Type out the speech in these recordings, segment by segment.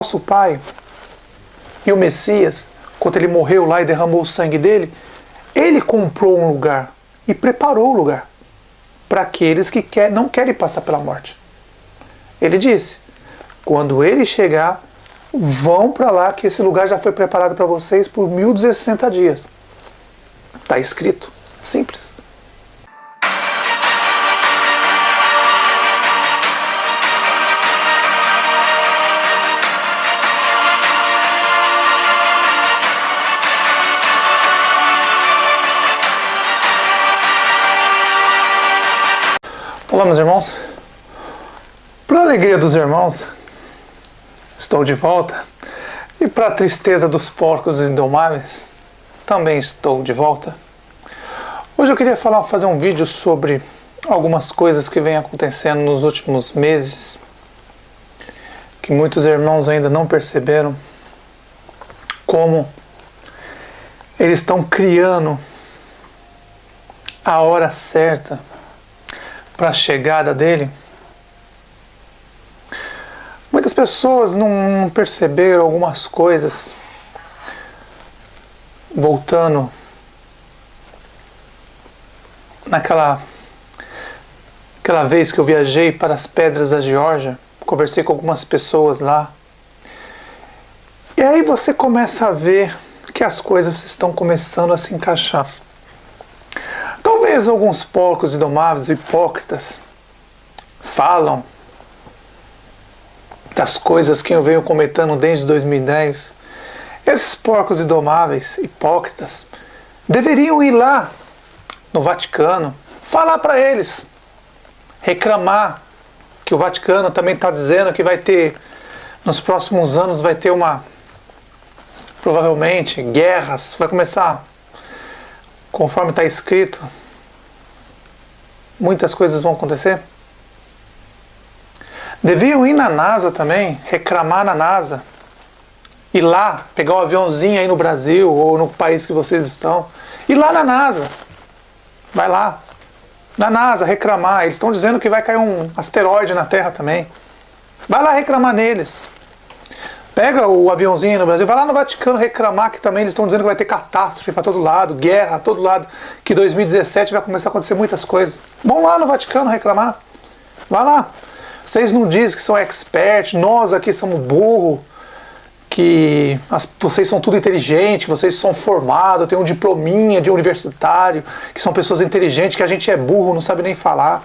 nosso Pai e o Messias, quando ele morreu lá e derramou o sangue dele, ele comprou um lugar e preparou o lugar para aqueles que não querem passar pela morte. Ele disse, quando ele chegar, vão para lá que esse lugar já foi preparado para vocês por 1260 dias. Está escrito, simples. Olá, meus irmãos. Para a alegria dos irmãos, estou de volta. E para a tristeza dos porcos indomáveis, também estou de volta. Hoje eu queria fazer um vídeo sobre algumas coisas que vêm acontecendo nos últimos meses, que muitos irmãos ainda não perceberam, como eles estão criando a hora certa para a chegada dele. Muitas pessoas não perceberam algumas coisas. Voltando naquela vez que eu viajei para as Pedras da Geórgia, conversei com algumas pessoas lá. E aí você começa a ver que as coisas estão começando a se encaixar. Talvez alguns porcos indomáveis, hipócritas, falam das coisas que eu venho comentando desde 2010. Esses porcos indomáveis, hipócritas, deveriam ir lá no Vaticano, falar para eles, reclamar que o Vaticano também está dizendo que vai ter, nos próximos anos vai ter provavelmente, guerras, vai começar, conforme está escrito, muitas coisas vão acontecer. Deviam ir na NASA também, reclamar na NASA, ir lá, pegar um aviãozinho aí no Brasil ou no país que vocês estão, ir lá na NASA, vai lá, na NASA reclamar, eles estão dizendo que vai cair um asteroide na Terra também, vai lá reclamar neles. Pega o aviãozinho no Brasil, vai lá no Vaticano reclamar que também eles estão dizendo que vai ter catástrofe para todo lado, guerra a todo lado, que 2017 vai começar a acontecer muitas coisas. Vão lá no Vaticano reclamar. Vai lá. Vocês não dizem que são experts, nós aqui somos burro, que vocês são tudo inteligente, que vocês são formados, tem um diplominha de universitário, que são pessoas inteligentes, que a gente é burro, não sabe nem falar.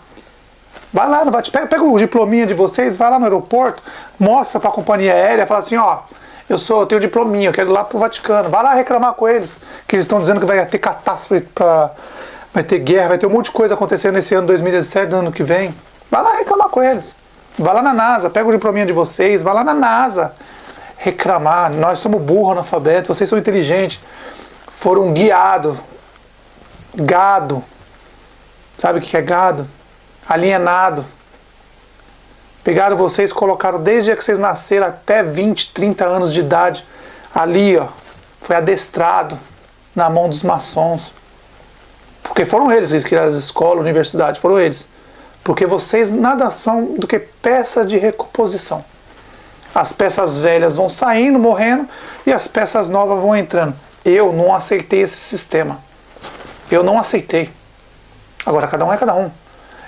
Vai lá no Vaticano, pega o diplominha de vocês, vai lá no aeroporto, mostra para a companhia aérea, fala assim, ó, eu tenho diplominha, eu quero ir lá pro Vaticano. Vai lá reclamar com eles, que eles estão dizendo que vai ter catástrofe, vai ter guerra, vai ter um monte de coisa acontecendo nesse ano 2017, no ano que vem. Vai lá reclamar com eles. Vai lá na NASA, pega o diplominha de vocês, vai lá na NASA reclamar. Nós somos burros, analfabetos, vocês são inteligentes. Foram guiados. Gado. Sabe o que é gado? Alienado. Pegaram vocês, colocaram desde que vocês nasceram até 20, 30 anos de idade. Ali, ó. Foi adestrado na mão dos maçons. Porque foram eles que criaram as escolas, universidades, foram eles. Porque vocês nada são do que peça de recomposição. As peças velhas vão saindo, morrendo, e as peças novas vão entrando. Eu não aceitei esse sistema. Eu não aceitei. Agora, cada um é cada um.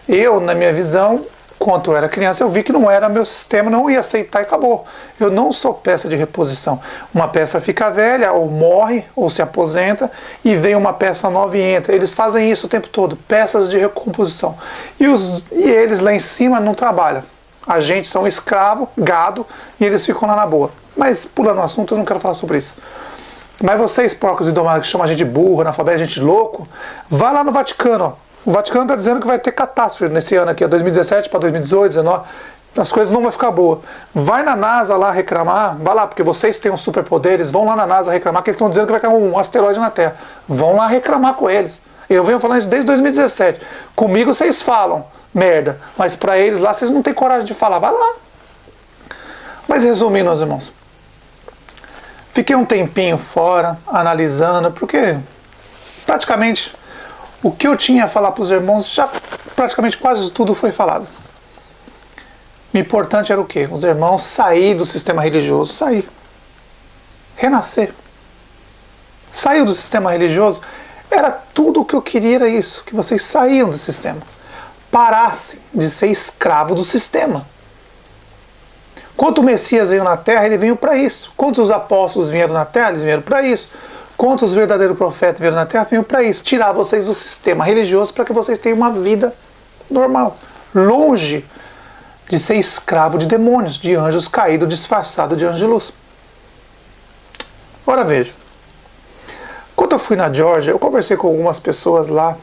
Eu, na minha visão, quando eu era criança, eu vi que não era meu sistema, não ia aceitar e acabou. Eu não sou peça de reposição. Uma peça fica velha, ou morre, ou se aposenta, e vem uma peça nova e entra. Eles fazem isso o tempo todo, peças de recomposição. E eles lá em cima não trabalham. A gente são escravo, gado, e eles ficam lá na boa. Mas, pulando o assunto, eu não quero falar sobre isso. Mas vocês, porcos indomáveis, que chamam a gente burro, analfabeto, a gente louco, vai lá no Vaticano, ó. O Vaticano está dizendo que vai ter catástrofe nesse ano aqui, 2017 para 2018, 2019. As coisas não vão ficar boas. Vai na NASA lá reclamar, vai lá, porque vocês têm os superpoderes, vão lá na NASA reclamar, que eles estão dizendo que vai cair um asteroide na Terra. Vão lá reclamar com eles. Eu venho falando isso desde 2017. Comigo vocês falam merda, mas para eles lá vocês não têm coragem de falar. Vai lá. Mas resumindo, meus irmãos, fiquei um tempinho fora, analisando, porque praticamente o que eu tinha a falar para os irmãos, já praticamente quase tudo foi falado. O importante era o quê? Os irmãos sair do sistema religioso, sair. Renascer. Saiu do sistema religioso, era tudo o que eu queria, era isso, que vocês saíam do sistema. Parassem de ser escravo do sistema. Quando o Messias veio na Terra, ele veio para isso. Quando os apóstolos vieram na Terra, eles vieram para isso. Quando os verdadeiros profetas vieram na Terra, vieram para isso. Tirar vocês do sistema religioso para que vocês tenham uma vida normal. Longe de ser escravo de demônios, de anjos caídos, disfarçados de anjos de luz. Ora veja. Quando eu fui na Geórgia, eu conversei com algumas pessoas lá.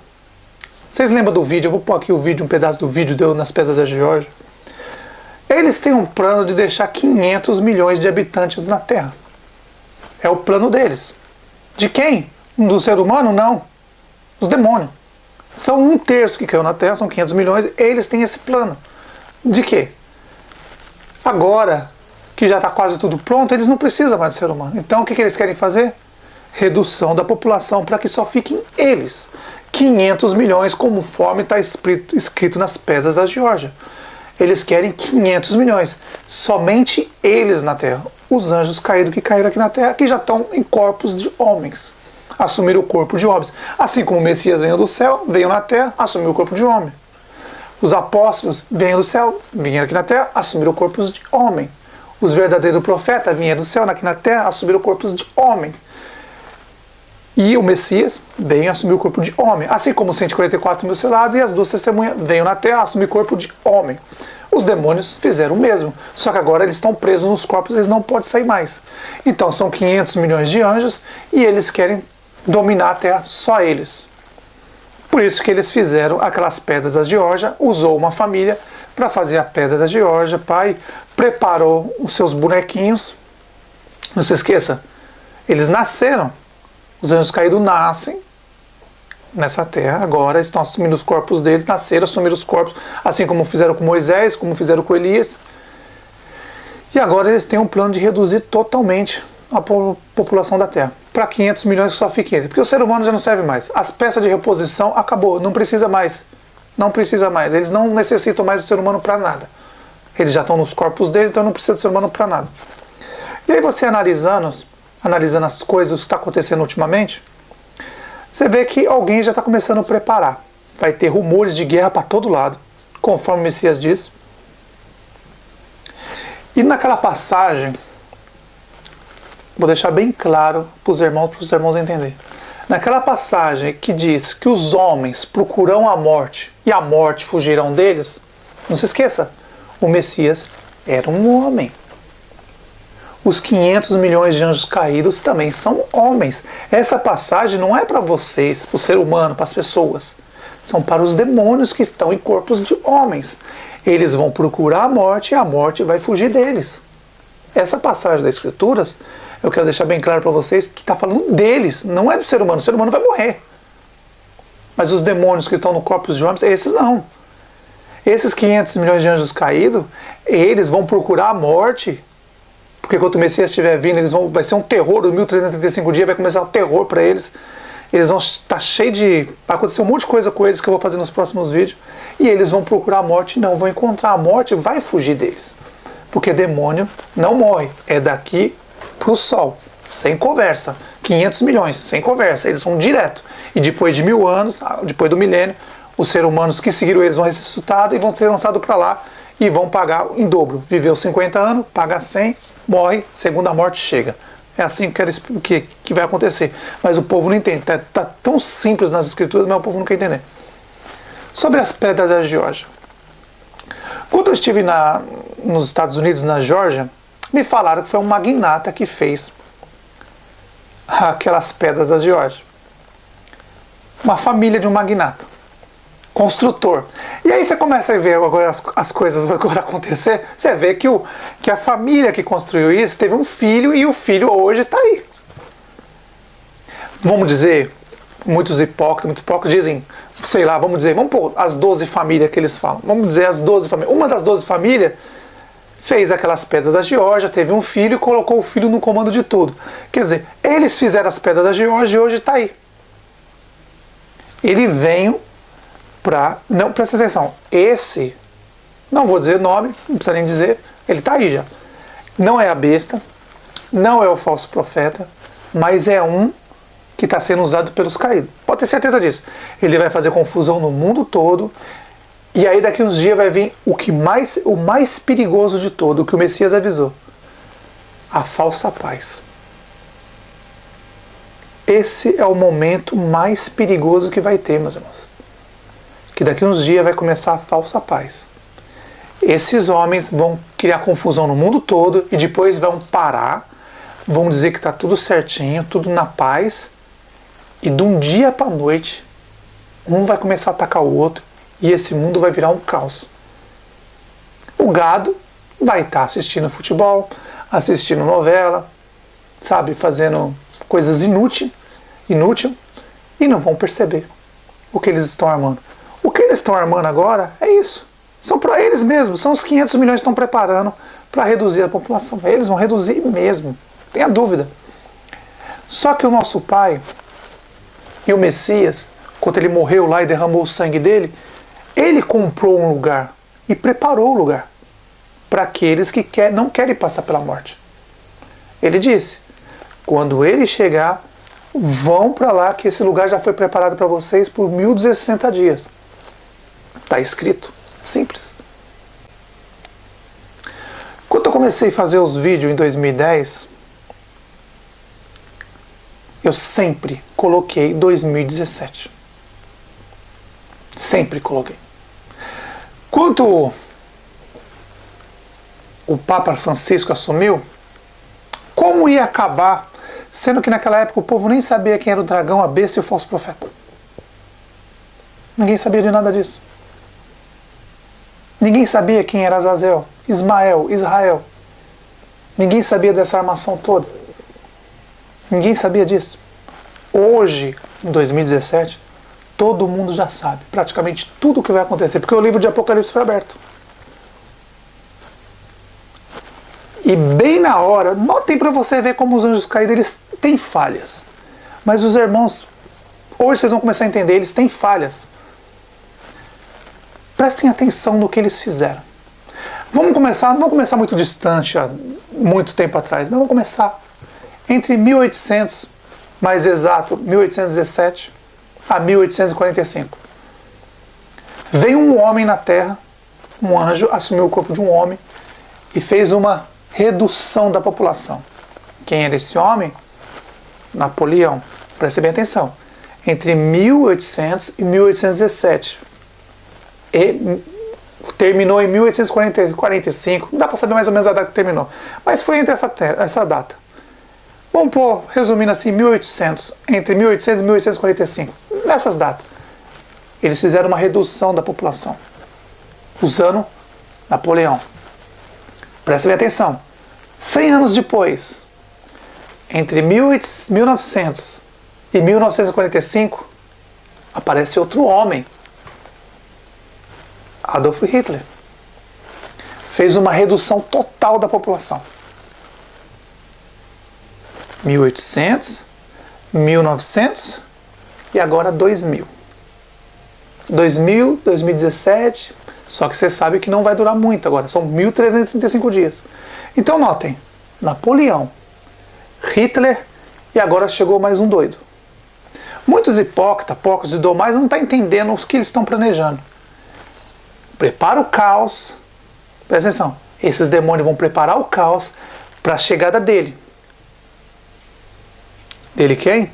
Vocês lembram do vídeo? Eu vou pôr aqui o vídeo, um pedaço do vídeo deu nas pedras da Geórgia. Eles têm um plano de deixar 500 milhões de habitantes na Terra. É o plano deles. De quem? Do ser humano? Não. Dos demônios. São 1/3 que caiu na Terra, são 500 milhões. Eles têm esse plano. De quê? Agora que já está quase tudo pronto, eles não precisam mais do ser humano. Então o que eles querem fazer? Redução da população para que só fiquem eles. 500 milhões, conforme está escrito nas pedras da Geórgia. Eles querem 500 milhões. Somente eles na Terra. Os anjos caídos que caíram aqui na Terra, que já estão em corpos de homens. Assumiram o corpo de homens. Assim como o Messias veio do céu, veio na Terra, assumiu o corpo de homem. Os apóstolos vieram do céu, vieram aqui na Terra, assumiram corpos de homem. Os verdadeiros profetas vieram do céu, aqui na Terra, assumiram corpos de homem. E o Messias veio assumir o corpo de homem. Assim como os 144 mil selados e as 2 testemunhas veio na Terra assumir o corpo de homem. Os demônios fizeram o mesmo. Só que agora eles estão presos nos corpos, eles não podem sair mais. Então são 500 milhões de anjos e eles querem dominar a Terra, só eles. Por isso que eles fizeram aquelas pedras da Geórgia, usou uma família para fazer a pedra da Geórgia. Pai preparou os seus bonequinhos. Não se esqueça, eles nasceram. Os anjos caídos nascem nessa terra, agora estão assumindo os corpos deles, nasceram, assumiram os corpos, assim como fizeram com Moisés, como fizeram com Elias. E agora eles têm um plano de reduzir totalmente a população da Terra, para 500 milhões que só fiquem eles, porque o ser humano já não serve mais. As peças de reposição acabou, não precisa mais. Não precisa mais, eles não necessitam mais do ser humano para nada. Eles já estão nos corpos deles, então não precisa do ser humano para nada. E aí você analisando as coisas, o que está acontecendo ultimamente, você vê que alguém já está começando a preparar. Vai ter rumores de guerra para todo lado, conforme o Messias diz. E naquela passagem, vou deixar bem claro para os irmãos entenderem. Naquela passagem que diz que os homens procurarão a morte e a morte fugirão deles, não se esqueça, o Messias era um homem. Os 500 milhões de anjos caídos também são homens. Essa passagem não é para vocês, para o ser humano, para as pessoas. São para os demônios que estão em corpos de homens. Eles vão procurar a morte e a morte vai fugir deles. Essa passagem das Escrituras, eu quero deixar bem claro para vocês que está falando deles, não é do ser humano. O ser humano vai morrer. Mas os demônios que estão no corpos de homens, esses não. Esses 500 milhões de anjos caídos, eles vão procurar a morte. Porque quando o Messias estiver vindo, vai ser um terror, os 1335 dias vai começar um terror para eles. Eles vão estar cheios de... Vai acontecer um monte de coisa com eles que eu vou fazer nos próximos vídeos. E eles vão procurar a morte, não vão encontrar a morte, vai fugir deles. Porque demônio não morre, é daqui para o sol, sem conversa. 500 milhões, sem conversa, eles vão direto. E depois de 1000 anos, depois do milênio, os seres humanos que seguiram eles vão ressuscitados e vão ser lançados para lá. E vão pagar em dobro. Viveu 50 anos, paga 100, morre, segunda morte chega. É assim que vai acontecer. Mas o povo não entende. Está tão simples nas Escrituras, mas o povo não quer entender. Sobre as pedras da Geórgia. Quando eu estive nos Estados Unidos, na Geórgia, me falaram que foi um magnata que fez aquelas pedras da Geórgia. Uma família de um magnata. Construtor. E aí você começa a ver as coisas agora acontecer, você vê que a família que construiu isso teve um filho e o filho hoje está aí. Vamos dizer, muitos hipócritas dizem, sei lá, vamos pôr as 12 famílias que eles falam. Vamos dizer as 12 famílias. Uma das 12 famílias fez aquelas pedras da Geórgia, teve um filho e colocou o filho no comando de tudo. Quer dizer, eles fizeram as pedras da Geórgia e hoje está aí. Ele veio não, presta atenção, esse Não vou dizer nome, não precisa nem dizer, ele está aí já. Não é a besta, não é o falso profeta, mas é um que está sendo usado pelos caídos. Pode ter certeza disso. Ele vai fazer confusão no mundo todo, e aí daqui uns dias vai vir o mais perigoso de todo, o que o Messias avisou. A falsa paz. Esse é o momento mais perigoso que vai ter, meus irmãos. Que daqui uns dias vai começar a falsa paz. Esses homens vão criar confusão no mundo todo e depois vão parar, vão dizer que está tudo certinho, tudo na paz, e de um dia para a noite, um vai começar a atacar o outro e esse mundo vai virar um caos. O gado vai estar assistindo futebol, assistindo novela, sabe, fazendo coisas inúteis, e não vão perceber o que eles estão armando. O que eles estão armando agora é isso. São para eles mesmos, são os 500 milhões que estão preparando para reduzir a população. Eles vão reduzir mesmo, tenha dúvida. Só que o nosso Pai e o Messias, quando ele morreu lá e derramou o sangue dele, ele comprou um lugar e preparou o lugar para aqueles que não querem passar pela morte. Ele disse, quando ele chegar, vão para lá que esse lugar já foi preparado para vocês por 1260 dias. Está escrito. Simples. Quando eu comecei a fazer os vídeos em 2010, eu sempre coloquei 2017. Sempre coloquei. Quando o Papa Francisco assumiu, como ia acabar, sendo que naquela época o povo nem sabia quem era o dragão, a besta e o falso profeta. Ninguém sabia de nada disso. Ninguém sabia quem era Azazel, Ismael, Israel. Ninguém sabia dessa armação toda. Ninguém sabia disso. Hoje, em 2017, todo mundo já sabe praticamente tudo o que vai acontecer, porque o livro de Apocalipse foi aberto. E bem na hora, notem para você ver como os anjos caídos, eles têm falhas. Mas os irmãos, hoje vocês vão começar a entender, eles têm falhas. Prestem atenção no que eles fizeram. Não vamos começar muito distante, há muito tempo atrás, mas vamos começar entre 1800, mais exato, 1817 a 1845. Veio um homem na Terra, um anjo, assumiu o corpo de um homem e fez uma redução da população. Quem era esse homem? Napoleão. Preste bem atenção. Entre 1800 e 1817. E terminou em 1845. Não dá para saber mais ou menos a data que terminou. Mas foi entre essa data. Vamos pôr, resumindo assim, 1800. Entre 1800 e 1845. Nessas datas. Eles fizeram uma redução da população. Usando Napoleão. Prestem atenção. 100 anos depois, entre 1900 e 1945, aparece outro homem. Adolf Hitler. Fez uma redução total da população. 1800, 1900 e agora 2000. 2000, 2017, só que você sabe que não vai durar muito agora, são 1335 dias. Então notem, Napoleão, Hitler e agora chegou mais um doido. Muitos hipócritas, poucos e mais não estão entendendo o que eles estão planejando. Prepara o caos, presta atenção, esses demônios vão preparar o caos para a chegada dele. Dele quem?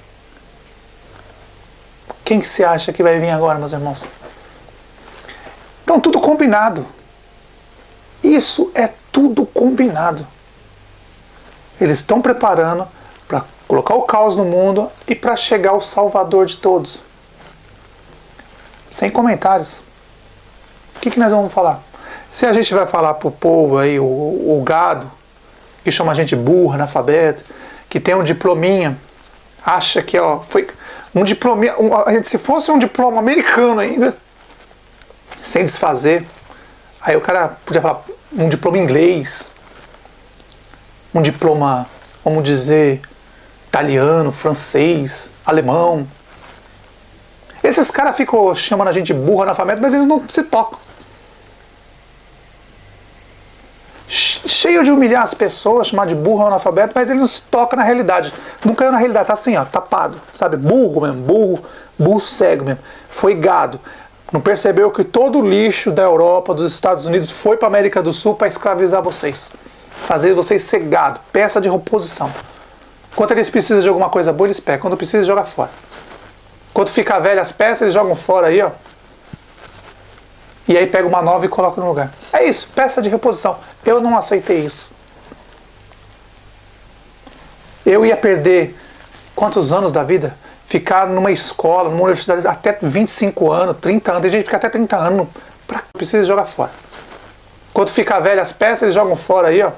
Quem que você acha que vai vir agora, meus irmãos? Então, tudo combinado. Isso é tudo combinado. Eles estão preparando para colocar o caos no mundo e para chegar o Salvador de todos. Sem comentários. O que nós vamos falar? Se a gente vai falar para o povo aí, o gado, que chama a gente burra, analfabeto, que tem um diplominha, acha que foi um diplominha, se fosse um diploma americano ainda, sem desfazer, aí o cara podia falar um diploma inglês, um diploma, vamos dizer, italiano, francês, alemão. Esses caras ficam chamando a gente burro, analfabeto, mas eles não se tocam. cheio de humilhar as pessoas, chamar de burro, analfabeto, mas ele não se toca na realidade. Não caiu na realidade, tá assim, ó, tapado, sabe? Burro mesmo, burro cego mesmo. Foi gado. Não percebeu que todo o lixo da Europa, dos Estados Unidos, foi para a América do Sul para escravizar vocês. Fazer vocês ser gado, peça de reposição. Quando eles precisam de alguma coisa boa, eles pegam. Quando precisa, joga fora. Quando ficar velho as peças, eles jogam fora aí, ó. E aí pega uma nova e coloca no lugar. É isso, peça de reposição. Eu não aceitei isso. Eu ia perder quantos anos da vida? Ficar numa escola, numa universidade até 25 anos, 30 anos. Tem gente que fica até 30 anos. Precisa jogar fora. Quando ficar velho as peças, eles jogam fora aí, ó.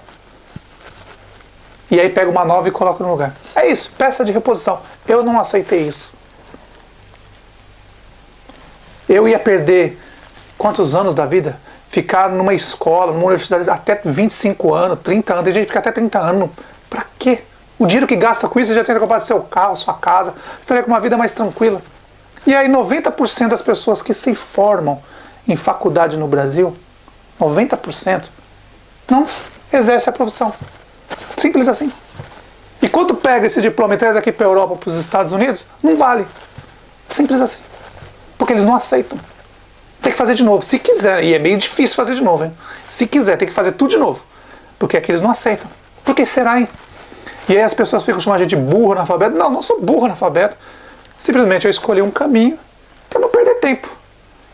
E aí pega uma nova e coloca no lugar. É isso, peça de reposição. Eu não aceitei isso. Eu ia perder quantos anos da vida? Ficar numa escola, numa universidade até 25 anos, 30 anos. Tem gente que fica até 30 anos. Pra quê? O dinheiro que gasta com isso, você já teria comprado seu carro, sua casa. Você teria com uma vida mais tranquila. E aí 90% das pessoas que se formam em faculdade no Brasil, 90%, não exerce a profissão. Simples assim. E quando pega esse diploma e traz aqui para a Europa, para os Estados Unidos, não vale. Simples assim. Porque eles não aceitam. Tem que fazer de novo, se quiser. E é meio difícil fazer de novo, hein? Se quiser, tem que fazer tudo de novo. Porque aqui eles não aceitam. Por que será, hein? E aí as pessoas ficam chamando a gente de burro, analfabeto. Não, não sou burro, analfabeto. Simplesmente eu escolhi um caminho para não perder tempo.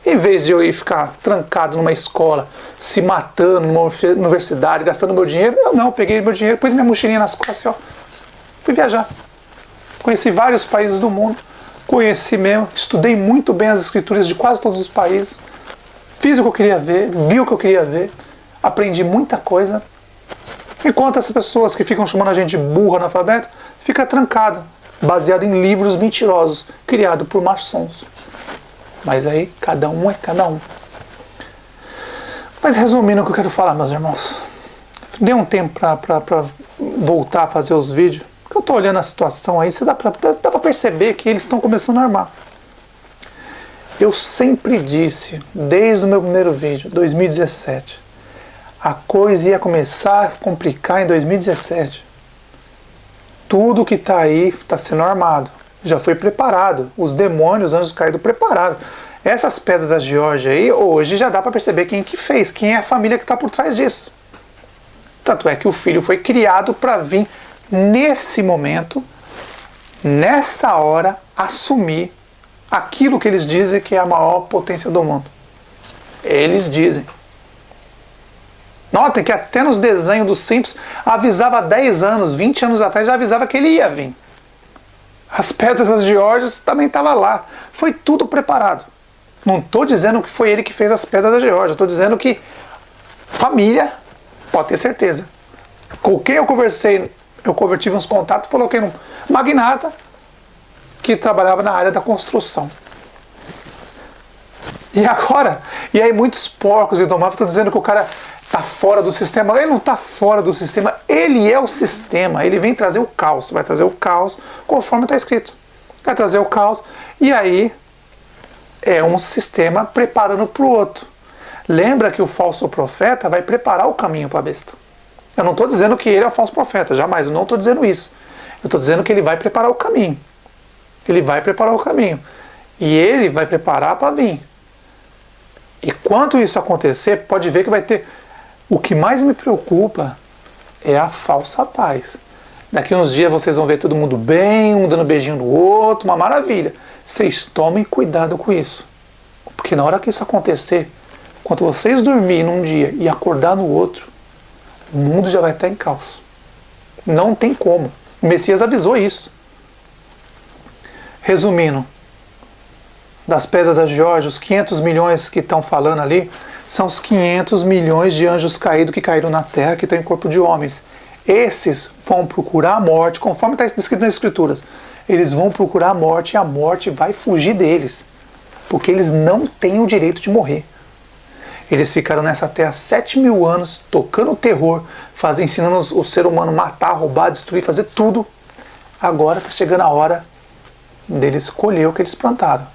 Em vez de eu ir ficar trancado numa escola, se matando numa universidade, gastando meu dinheiro, eu não, peguei meu dinheiro, pus minha mochilinha nas costas e ó, fui viajar. Conheci vários países do mundo, conheci mesmo, estudei muito bem as escrituras de quase todos os países, fiz o que eu queria ver, vi o que eu queria ver, aprendi muita coisa. Enquanto essas pessoas que ficam chamando a gente de burro, analfabeto, fica trancado, baseado em livros mentirosos, criados por maçons. Mas aí, cada um é cada um. Mas resumindo o que eu quero falar, meus irmãos. Dê um tempo para voltar a fazer os vídeos. Porque eu estou olhando a situação aí, dá para perceber que eles estão começando a armar. Eu sempre disse, desde o meu primeiro vídeo, 2017, a coisa ia começar a complicar em 2017. Tudo que está aí está sendo armado. Já foi preparado. Os demônios, os anjos caídos prepararam. Essas pedras da Geórgia aí, hoje já dá para perceber quem que fez, quem é a família que está por trás disso. Tanto é que o filho foi criado para vir nesse momento, nessa hora, assumir aquilo que eles dizem que é a maior potência do mundo. Eles dizem. Notem que até nos desenhos dos Simpsons avisava há 10 anos, 20 anos atrás, já avisava que ele ia vir. As pedras das Geórgias também estavam lá. Foi tudo preparado. Não estou dizendo que foi ele que fez as pedras da Geórgia. Estou dizendo que família, pode ter certeza. Com quem eu conversei, eu tive uns contatos, coloquei um magnata que trabalhava na área da construção. E agora, e aí muitos porcos e domáveis estão dizendo que o cara está fora do sistema. Ele não está fora do sistema, ele é o sistema. Ele vem trazer o caos, vai trazer o caos conforme está escrito. Vai trazer o caos e aí é um sistema preparando para o outro. Lembra que o falso profeta vai preparar o caminho para a besta. Eu não estou dizendo que ele é o falso profeta, jamais, eu não estou dizendo isso. Eu estou dizendo que ele vai preparar o caminho. Ele vai preparar o caminho. E ele vai preparar para vir. E quando isso acontecer, pode ver que vai ter... O que mais me preocupa é a falsa paz. Daqui uns dias vocês vão ver todo mundo bem, um dando beijinho no outro, uma maravilha. Vocês tomem cuidado com isso. Porque na hora que isso acontecer, quando vocês dormirem num dia e acordar no outro, o mundo já vai estar em caos. Não tem como. O Messias avisou isso. Resumindo, das pedras da Geórgia, os 500 milhões que estão falando ali, são os 500 milhões de anjos caídos que caíram na terra, que estão em corpo de homens. Esses vão procurar a morte, conforme está escrito nas Escrituras. Eles vão procurar a morte e a morte vai fugir deles. Porque eles não têm o direito de morrer. Eles ficaram nessa terra 7.000 anos, tocando o terror, ensinando o ser humano a matar, roubar, destruir, fazer tudo. Agora está chegando a hora deles colher o que eles plantaram.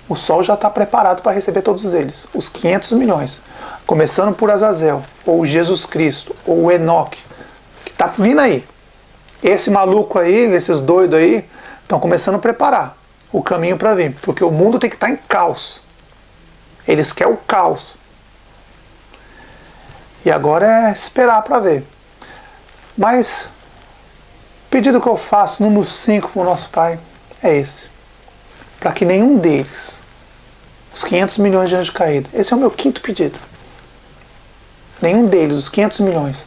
O sol já está preparado para receber todos eles, os 500 milhões. Começando por Azazel, ou Jesus Cristo, ou o Enoque, que está vindo aí. Esse maluco aí, esses doidos aí, estão começando a preparar o caminho para vir, porque o mundo tem que estar em caos. Eles querem o caos. E agora é esperar para ver. Mas o pedido que eu faço, número 5 para o nosso Pai, é esse. Para que nenhum deles, os 500 milhões de anjos caídos, esse é o meu 5º pedido. Nenhum deles, os 500 milhões,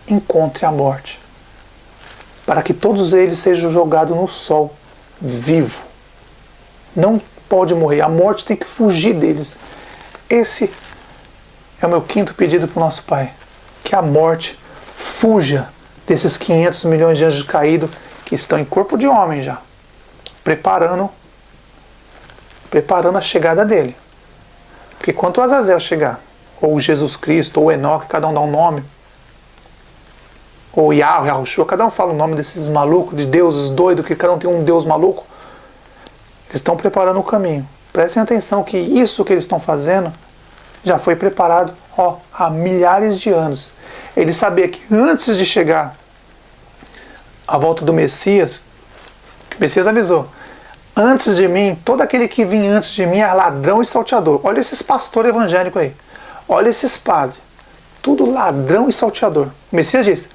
encontre a morte. Para que todos eles sejam jogados no sol, vivo. Não pode morrer. A morte tem que fugir deles. Esse é o meu 5º pedido para o nosso Pai. Que a morte fuja desses 500 milhões de anjos caídos que estão em corpo de homem já. Preparando a chegada dele. Porque quando o Azazel chegar, ou Jesus Cristo, ou Enoque, cada um dá um nome, ou Yahweh, Yahushua, cada um fala o nome desses malucos, de deuses doidos, que cada um tem um deus maluco. Eles estão preparando o caminho. Prestem atenção que isso que eles estão fazendo já foi preparado há milhares de anos. Ele sabia que antes de chegar a volta do Messias, que o Messias avisou, antes de mim, todo aquele que vinha antes de mim é ladrão e salteador. Olha esses pastores evangélicos aí. Olha esses padres. Tudo ladrão e salteador. O Messias disse,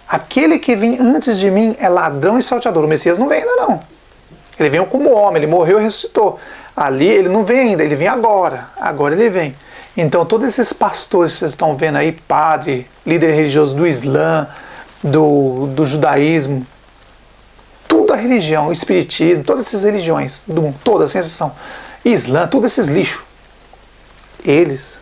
aquele que vinha antes de mim é ladrão e salteador. O Messias não vem ainda não. Ele veio como homem, ele morreu e ressuscitou. Ali ele não vem ainda, ele vem agora. Agora ele vem. Então todos esses pastores que vocês estão vendo aí, padre, líder religioso do Islã, do judaísmo, tudo a religião, o espiritismo, todas essas religiões do mundo, todas, sem exceção, Islã, todos esses lixos, eles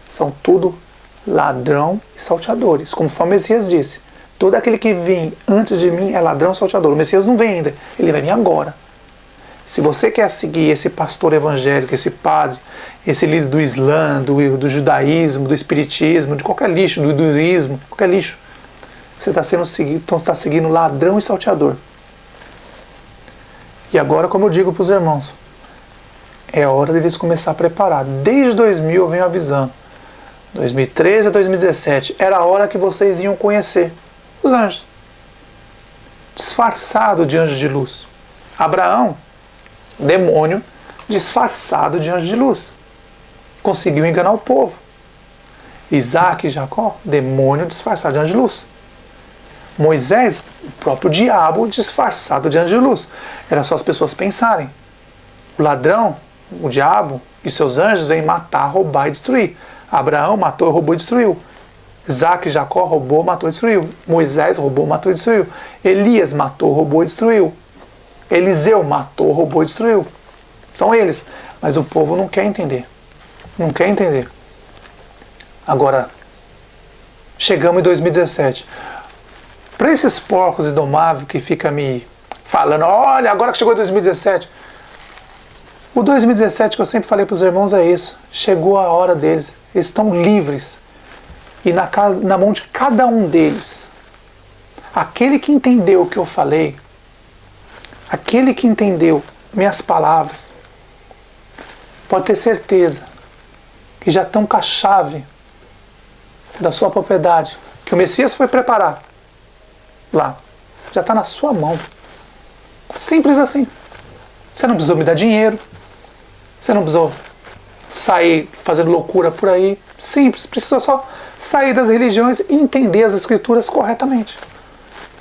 são tudo ladrão e salteadores, conforme o Messias disse. Todo aquele que vem antes de mim é ladrão e salteador. O Messias não vem ainda, ele vai vir agora. Se você quer seguir esse pastor evangélico, esse padre, esse líder do Islã, do judaísmo, do espiritismo, de qualquer lixo, do hinduísmo, qualquer lixo, você está sendo seguido, então você está seguindo ladrão e salteador. E agora, como eu digo para os irmãos, é hora deles começar a preparar. Desde 2000 eu venho avisando. 2013 a 2017 era a hora que vocês iam conhecer os anjos, disfarçado de anjo de luz. Abraão, demônio disfarçado de anjo de luz, conseguiu enganar o povo. Isaac e Jacó, demônio disfarçado de anjo de luz. Moisés, o próprio diabo disfarçado de anjo de luz. Era só as pessoas pensarem. O ladrão, o diabo e seus anjos vêm matar, roubar e destruir. Abraão matou, roubou e destruiu. Isaac e Jacó roubou, matou e destruiu. Moisés roubou, matou e destruiu. Elias matou, roubou e destruiu. Eliseu matou, roubou e destruiu. São eles. Mas o povo não quer entender. Não quer entender. Agora, chegamos em 2017. Para esses porcos indomáveis que ficam me falando, olha, agora que chegou 2017. O 2017 que eu sempre falei para os irmãos é isso. Chegou a hora deles. Eles estão livres. E na mão de cada um deles, aquele que entendeu o que eu falei, aquele que entendeu minhas palavras, pode ter certeza que já estão com a chave da sua propriedade, que o Messias foi preparar lá, já está na sua mão. Simples assim. Você não precisou me dar dinheiro, você não precisou sair fazendo loucura por aí. Simples, precisa só sair das religiões e entender as escrituras corretamente.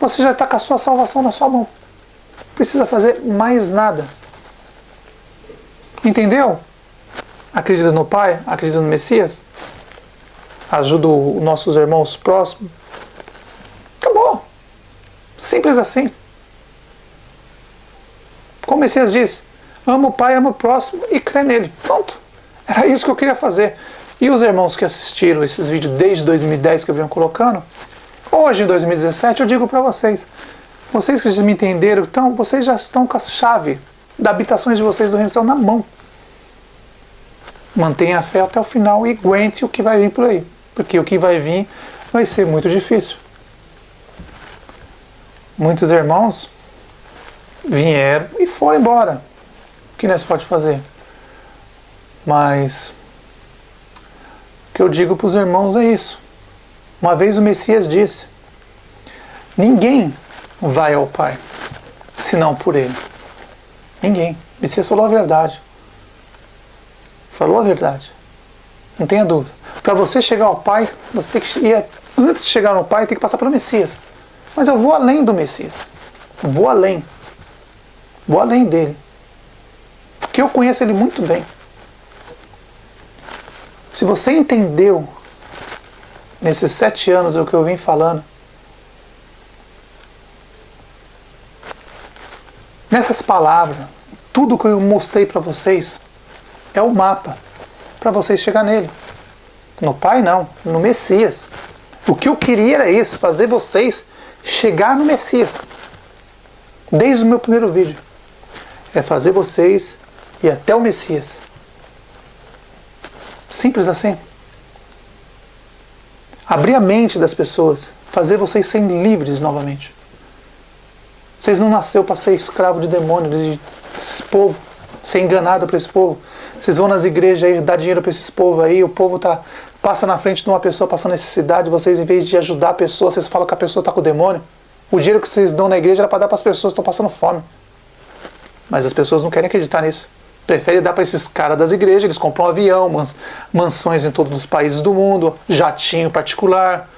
Você já está com a sua salvação na sua mão. Não precisa fazer mais nada. Entendeu? Acredita no Pai? Acredita no Messias? Ajuda os nossos irmãos próximos? Acabou. Simples assim. Como o Messias disse, ama o Pai, ama o próximo e crê nele. Pronto. Era isso que eu queria fazer. E os irmãos que assistiram esses vídeos desde 2010 que eu venho colocando, hoje em 2017 eu digo para vocês, vocês que me entenderam, então vocês já estão com a chave das habitações de vocês do reino do céu na mão. Mantenha a fé até o final e aguente o que vai vir por aí, porque o que vai vir vai ser muito difícil. Muitos irmãos vieram e foram embora. O que nós podemos fazer? Mas o que eu digo para os irmãos é isso. Uma vez o Messias disse: ninguém vai ao Pai senão por Ele. Ninguém. O Messias falou a verdade. Falou a verdade. Não tenha dúvida. Para você chegar ao Pai, você tem que ir, antes de chegar no Pai, tem que passar pelo Messias. Mas eu vou além do Messias. Vou além. Vou além dele. Porque eu conheço ele muito bem. Se você entendeu nesses 7 anos o que eu vim falando, nessas palavras, tudo que eu mostrei para vocês é o mapa para vocês chegar nele. No Pai não, no Messias. O que eu queria era isso, fazer vocês chegar no Messias. Desde o meu primeiro vídeo. É fazer vocês ir até o Messias. Simples assim. Abrir a mente das pessoas, fazer vocês serem livres novamente. Vocês não nasceram para ser escravo de demônio, desses povos, ser enganado por esse povo. Vocês vão nas igrejas aí, dar dinheiro para esses povos aí, o povo passa na frente de uma pessoa passando necessidade, vocês em vez de ajudar a pessoa, vocês falam que a pessoa está com o demônio. O dinheiro que vocês dão na igreja era para dar para as pessoas que estão passando fome. Mas as pessoas não querem acreditar nisso. Preferem dar para esses caras das igrejas, eles compram um avião, mansões em todos os países do mundo, jatinho particular,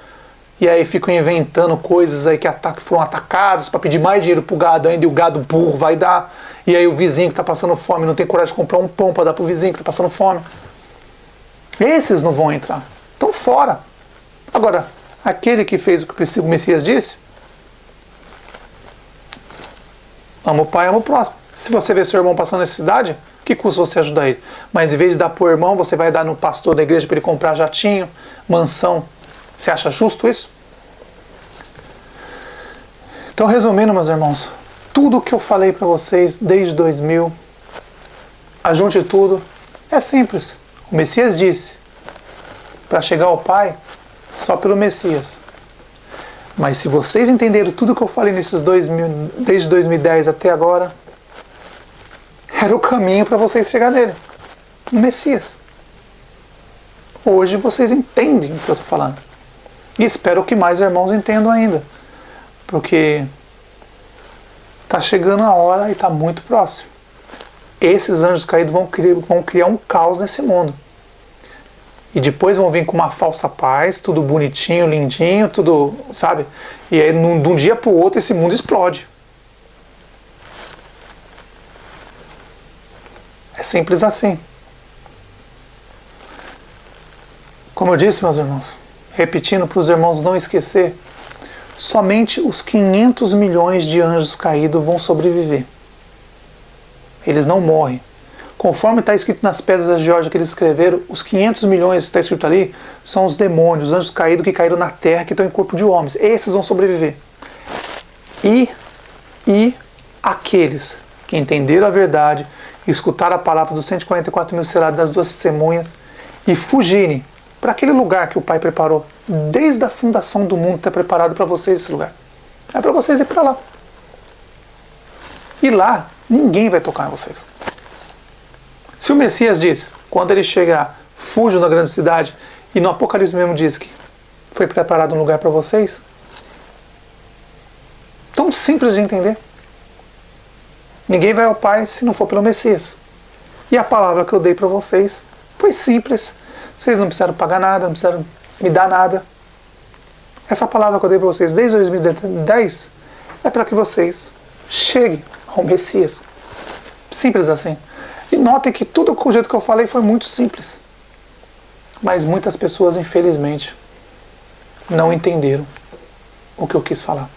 e aí ficam inventando coisas aí que foram atacados para pedir mais dinheiro pro gado ainda, e o gado burro vai dar, e aí o vizinho que está passando fome não tem coragem de comprar um pão para dar pro vizinho que está passando fome. Esses não vão entrar. Estão fora. Agora, aquele que fez o que o Messias disse, ama o pai, ama o próximo. Se você vê seu irmão passando necessidade, que custa você ajudar ele? Mas em vez de dar pro irmão, você vai dar no pastor da igreja para ele comprar jatinho, mansão. Você acha justo isso? Então, resumindo, meus irmãos, tudo o que eu falei para vocês desde 2000, ajunte tudo, é simples. O Messias disse, para chegar ao Pai, só pelo Messias. Mas se vocês entenderam tudo o que eu falei nesses 2000, desde 2010 até agora, era o caminho para vocês chegar nele, no Messias. Hoje vocês entendem o que eu estou falando. E espero que mais irmãos entendam ainda. Porque está chegando a hora e está muito próximo. Esses anjos caídos vão criar um caos nesse mundo. E depois vão vir com uma falsa paz, tudo bonitinho, lindinho, tudo, sabe? E aí, de um dia para o outro, esse mundo explode. É simples assim. Como eu disse, meus irmãos, repetindo para os irmãos não esquecer, somente os 500 milhões de anjos caídos vão sobreviver. Eles não morrem. Conforme está escrito nas pedras da Geórgia que eles escreveram, os 500 milhões que está escrito ali são os demônios, os anjos caídos que caíram na terra, que estão em corpo de homens. Esses vão sobreviver. E aqueles que entenderam a verdade, escutaram a palavra dos 144 mil selados das 2 testemunhas e fugirem para aquele lugar que o Pai preparou, desde a fundação do mundo está preparado para vocês esse lugar. É para vocês ir para lá. E lá, ninguém vai tocar em vocês. Se o Messias diz, quando ele chegar, fujam da grande cidade, e no Apocalipse mesmo diz que foi preparado um lugar para vocês, tão simples de entender. Ninguém vai ao Pai se não for pelo Messias. E a palavra que eu dei para vocês foi simples. Vocês não precisaram pagar nada, não precisaram me dar nada. Essa palavra que eu dei para vocês desde 2010 é para que vocês cheguem ao Messias. Simples assim. E notem que tudo o jeito que eu falei foi muito simples. Mas muitas pessoas, infelizmente, não entenderam o que eu quis falar.